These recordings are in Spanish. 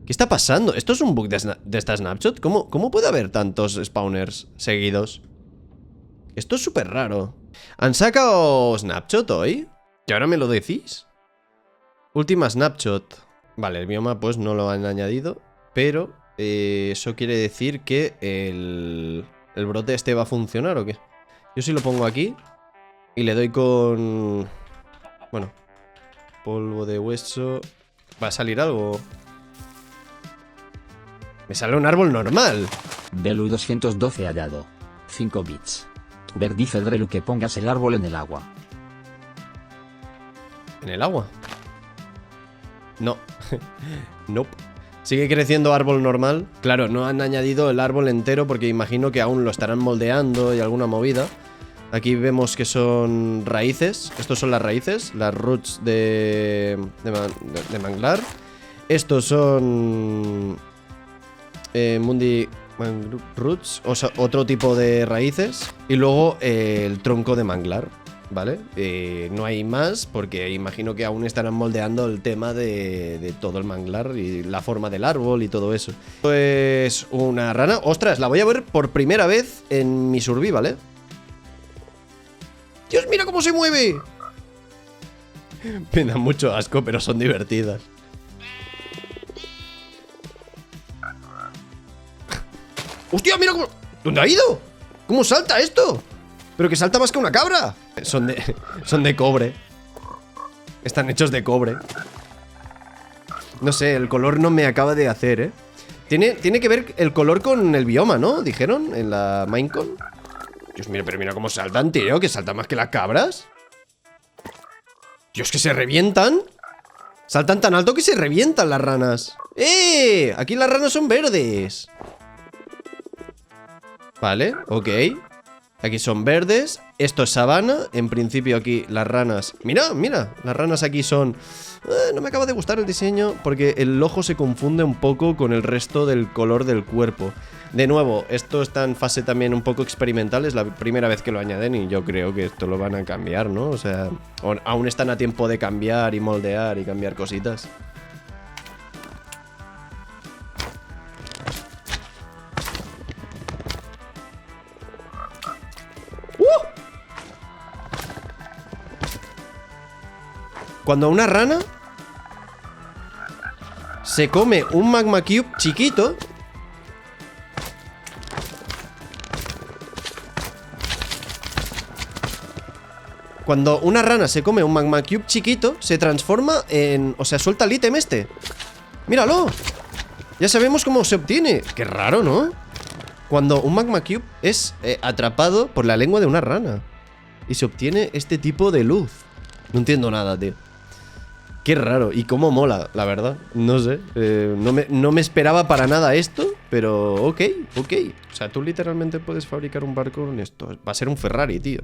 ¿Qué está pasando? ¿Esto es un bug de esta snapshot? ¿Cómo puede haber tantos spawners seguidos? Esto es súper raro. ¿Han sacado snapshot hoy? ¿Y ahora me lo decís? Última snapshot. Vale, el bioma pues no lo han añadido, pero eso quiere decir que el brote este va a funcionar ¿o qué? Yo sí lo pongo aquí y le doy con... Bueno, polvo de hueso. ¿Va a salir algo? Me sale un árbol normal. Belu 212 ha dado 5 bits. Ver dice Drelu que pongas el árbol en el agua. ¿En el agua? No. Nope. Sigue creciendo árbol normal. Claro, no han añadido el árbol entero porque imagino que aún lo estarán moldeando y alguna movida. Aquí vemos que son raíces. Estos son las raíces, las roots de manglar. Estos son Mundi roots, o sea, otro tipo de raíces. Y luego el tronco de manglar, ¿vale? No hay más porque imagino que aún estarán moldeando el tema de todo el manglar y la forma del árbol y todo eso. Esto es una rana. ¡Ostras! La voy a ver por primera vez en mi survival, ¿eh? ¡Dios, mira cómo se mueve! Me da mucho asco, pero son divertidas. ¡Hostia, mira cómo! ¿Dónde ha ido? ¿Cómo salta esto? Pero que salta más que una cabra. Son de cobre. Están hechos de cobre. No sé, el color no me acaba de hacer, ¿eh? Tiene que ver el color con el bioma, ¿no? Dijeron en la Minecon. Dios, mira, pero mira cómo saltan, tío. Que saltan más que las cabras. Dios, que se revientan. Saltan tan alto que se revientan las ranas. ¡Eh! Aquí las ranas son verdes. Vale, ok. Aquí son verdes. Esto es sabana. En principio aquí las ranas... Mira, mira. Las ranas aquí son... no me acaba de gustar el diseño porque el ojo se confunde un poco con el resto del color del cuerpo. De nuevo, esto está en fase también un poco experimental. Es la primera vez que lo añaden y yo creo que esto lo van a cambiar, ¿no? O sea, aún están a tiempo de cambiar y moldear y cambiar cositas. Cuando una rana se come un magma cube chiquito, cuando una rana se come un magma cube chiquito, se transforma en... O sea, suelta el ítem este. ¡Míralo! Ya sabemos cómo se obtiene. Qué raro, ¿no? Cuando un magma cube es atrapado por la lengua de una rana y se obtiene este tipo de luz. No entiendo nada, tío. Qué raro, y cómo mola, la verdad. No sé, no me esperaba para nada esto, pero ok. O sea, tú literalmente puedes fabricar un barco con esto. Va a ser un Ferrari, tío.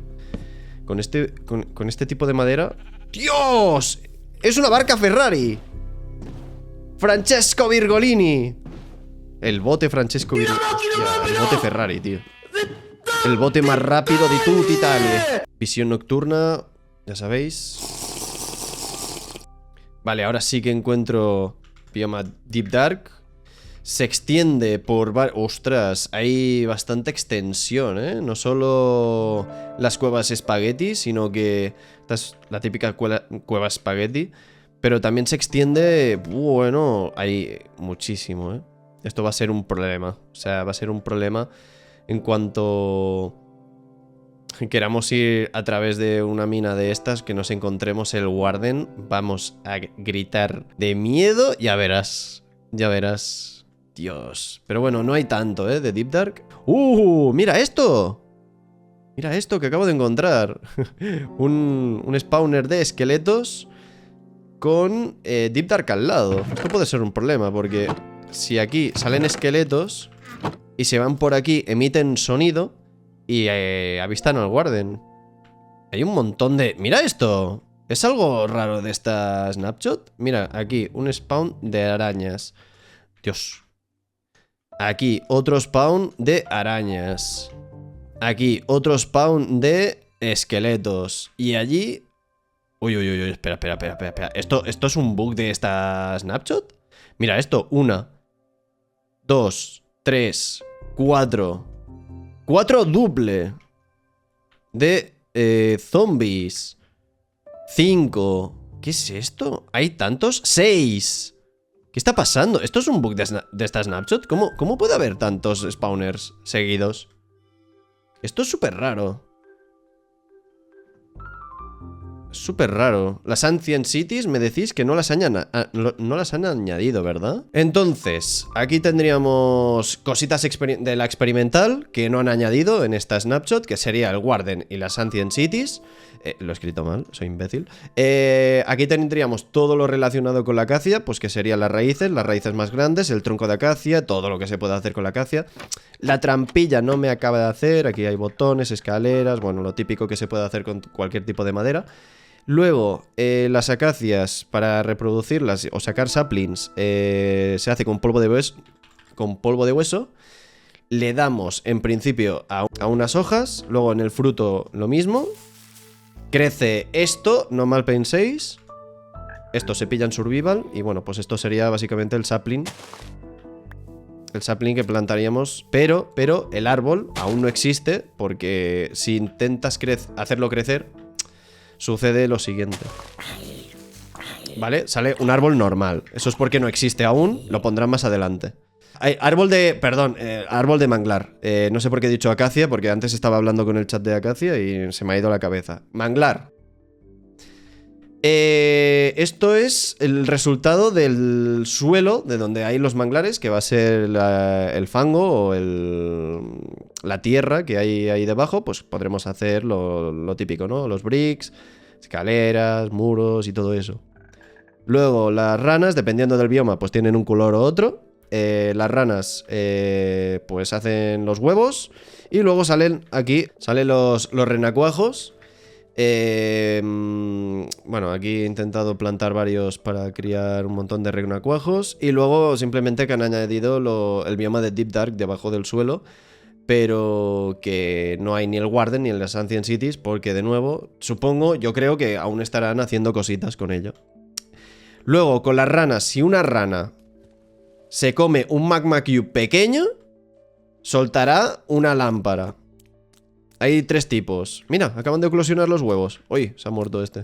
Con este tipo de madera. ¡Dios! ¡Es una barca Ferrari! ¡Francesco Virgolini! El bote Francesco Virgolini. El bote Ferrari, tío. El bote más rápido de tutta Italia. Visión nocturna, ya sabéis. Vale, ahora sí que encuentro bioma Deep Dark. Se extiende por... ¡Ostras! Hay bastante extensión, ¿eh? No solo las cuevas espagueti, sino que... Esta es la típica cueva espagueti. Pero también se extiende... Bueno, hay muchísimo, ¿eh? Esto va a ser un problema. O sea, va a ser un problema en cuanto... queramos ir a través de una mina de estas, que nos encontremos el Warden, vamos a gritar de miedo. Ya verás, ya verás. Dios. Pero bueno, no hay tanto, ¿eh? De Deep Dark. ¡Mira esto! Mira esto que acabo de encontrar. un spawner de esqueletos con Deep Dark al lado. Esto puede ser un problema porque si aquí salen esqueletos y se van por aquí, emiten sonido y avistan al Warden. Hay un montón de... ¡Mira esto! ¿Es algo raro de esta snapshot? Mira, aquí un spawn de arañas. Dios. Aquí otro spawn de arañas. Aquí otro spawn de esqueletos. Y allí... Uy, espera. ¿Esto es un bug de esta snapshot? Mira esto, 1, 2, 3, 4. 4 duple de zombies. 5. ¿Qué es esto? ¿Hay tantos? 6. ¿Qué está pasando? ¿Esto es un bug de esta snapshot? ¿Cómo puede haber tantos spawners seguidos? Esto es súper raro. Súper raro. Las Ancient Cities me decís que no las han añadido, ¿verdad? Entonces, aquí tendríamos cositas de la experimental que no han añadido en esta snapshot, que sería el Warden y las Ancient Cities. Lo he escrito mal, soy imbécil. Aquí tendríamos todo lo relacionado con la acacia, pues que serían las raíces más grandes, el tronco de acacia, todo lo que se puede hacer con la acacia. La trampilla no me acaba de hacer, aquí hay botones, escaleras, bueno, lo típico que se puede hacer con cualquier tipo de madera. Luego, las acacias, para reproducirlas o sacar saplings, se hace con polvo de hueso. Le damos, en principio, a unas hojas. Luego en el fruto lo mismo. Crece esto, no mal penséis. Esto se pilla en survival. Y bueno, pues esto sería básicamente el sapling. El sapling que plantaríamos. Pero el árbol aún no existe. Porque si intentas hacerlo crecer, sucede lo siguiente. ¿Vale? Sale un árbol normal. Eso es porque no existe aún. Lo pondrán más adelante. Hay árbol de manglar. No sé por qué he dicho acacia, porque antes estaba hablando con el chat de acacia y se me ha ido la cabeza. Manglar. Esto es el resultado del suelo de donde hay los manglares, que va a ser el fango o la tierra que hay ahí debajo. Pues podremos hacer lo típico, ¿no? Los bricks, escaleras, muros y todo eso. Luego las ranas, dependiendo del bioma, pues tienen un color u otro. Las ranas pues hacen los huevos. Y luego salen los renacuajos. Bueno, aquí he intentado plantar varios para criar un montón de renacuajos. Y luego simplemente que han añadido el bioma de Deep Dark debajo del suelo. Pero que no hay ni el Warden ni en las Ancient Cities, porque de nuevo, yo creo que aún estarán haciendo cositas con ello. Luego, con las ranas, si una rana se come un magma cube pequeño, soltará una lámpara. Hay 3 tipos. Mira, acaban de eclosionar los huevos. Uy, se ha muerto este.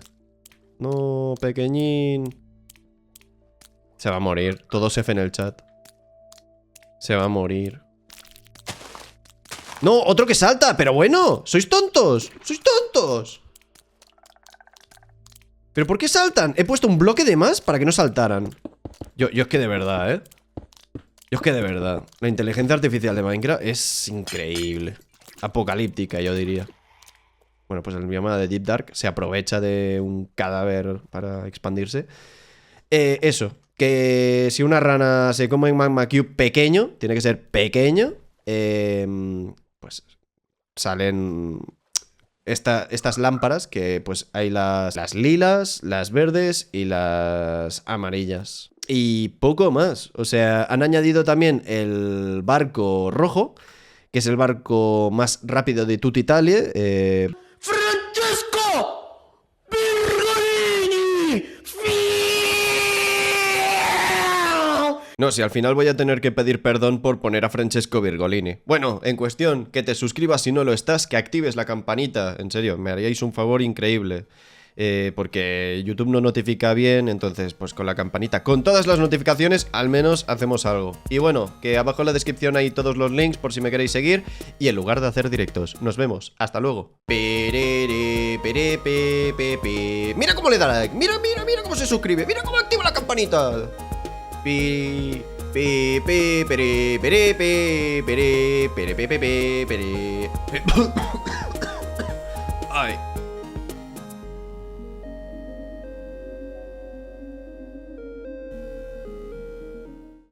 No, pequeñín. Se va a morir. Todo F en el chat. Se va a morir. No, otro que salta. Pero bueno, sois tontos. Sois tontos. ¿Pero por qué saltan? He puesto un bloque de más para que no saltaran. Yo es que de verdad, ¿eh? Yo es que de verdad, la inteligencia artificial de Minecraft es increíble. Apocalíptica, yo diría. Bueno, pues el bioma de Deep Dark se aprovecha de un cadáver para expandirse. Eso, que si una rana se come un magma cube pequeño, tiene que ser pequeño, pues salen estas lámparas, que pues hay las lilas, las verdes y las amarillas. Y poco más. O sea, han añadido también el barco rojo, que es el barco más rápido de tutta Italia. ¡Francesco Virgolini! No, si al final voy a tener que pedir perdón por poner a Francesco Virgolini. Bueno, en cuestión, que te suscribas si no lo estás, que actives la campanita. En serio, me haríais un favor increíble. Porque YouTube no notifica bien, entonces pues con la campanita, con todas las notificaciones, al menos hacemos algo. Y bueno, que abajo en la descripción hay todos los links por si me queréis seguir. Y en lugar de hacer directos, nos vemos, hasta luego. Mira cómo le da like, mira cómo se suscribe, mira cómo activa la campanita. Ay.